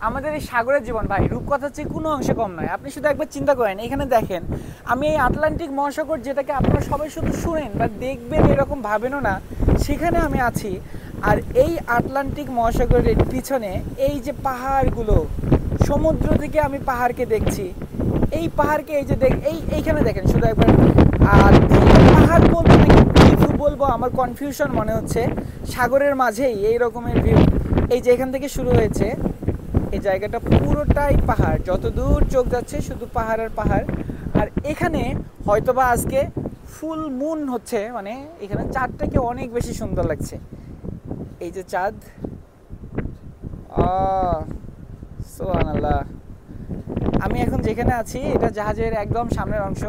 আমাদের এই সাগরের জীবন ভাই রূপকথার চেয়ে কোনো অংশে কম নয়। আপনি শুধু একবার চিন্তা করেন, এখানে দেখেন আমি এই আটলান্টিক মহাসাগর, যেটাকে আপনারা সবাই শুধু শুনেন বা দেখবেন এরকম ভাবেনও না, সেখানে আমি আছি। আর এই আটলান্টিক মহাসাগরের পিছনে এই যে পাহাড়গুলো, সমুদ্র থেকে আমি পাহাড়কে দেখছি, এই পাহাড়কে এই যে এইখানে দেখেন শুধু একবার। আর পাহাড় বলবো নাকি ভিউ বলবো, আমার কনফিউশন মনে হচ্ছে। সাগরের মাঝেই এই রকমের ভিউ, এই যে এখান থেকে শুরু হয়েছে, এই জায়গাটা পুরোটাই পাহাড়, যত দূর চোখ যাচ্ছে শুধু পাহাড় আর পাহাড়। আর এখানে হয়তোবা আজকে ফুল মুন হচ্ছে, মানে এখানে চাঁদটাকে অনেক বেশি সুন্দর লাগছে। এই যে চাঁদ, সুবহানাল্লাহ। আমি এখন যেখানে আছি এটা জাহাজের একদম সামনের অংশ।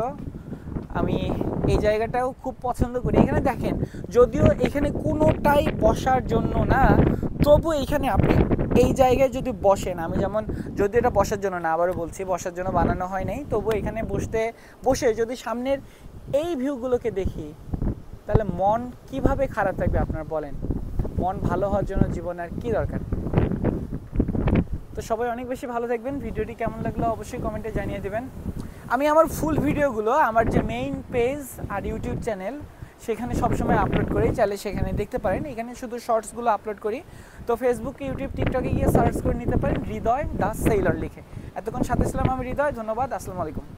আমি এই জায়গাটাও খুব পছন্দ করি। এখানে দেখেন, যদিও এখানে কোনোটাই বসার জন্য না, তবু এখানে আপনি এই জায়গায় যদি বসেন, আমি যেমন, যদি এটা বসার জন্য না, আবারও বলছি বসার জন্য বানানো হয় নাই, তবু এখানে বসে যদি সামনের এই ভিউগুলোকে দেখি, তাহলে মন কিভাবে খারাপ থাকবে আপনার বলেন? মন ভালো হওয়ার জন্য জীবনে আর কি দরকার? তো সবাই অনেক বেশি ভালো থাকবেন। ভিডিওটি কেমন লাগলো অবশ্যই কমেন্টে জানিয়ে দেবেন। আমি আমার ফুল ভিডিওগুলো আমার যে মেইন পেজ আর ইউটিউব চ্যানেল, সেখানে সবসময় আপলোড করি, চাইলে সেখানে দেখতে পারেন। এখানে শুধু শর্টসগুলো আপলোড করি। তো ফেসবুকে, ইউটিউব, টিকটকে গিয়ে সার্চ করে নিতে পারেন হৃদয় দ্য সেইলর লিখে। এতক্ষণ সাথে ছিলাম আমি হৃদয়, ধন্যবাদ, আসসালামু আলাইকুম।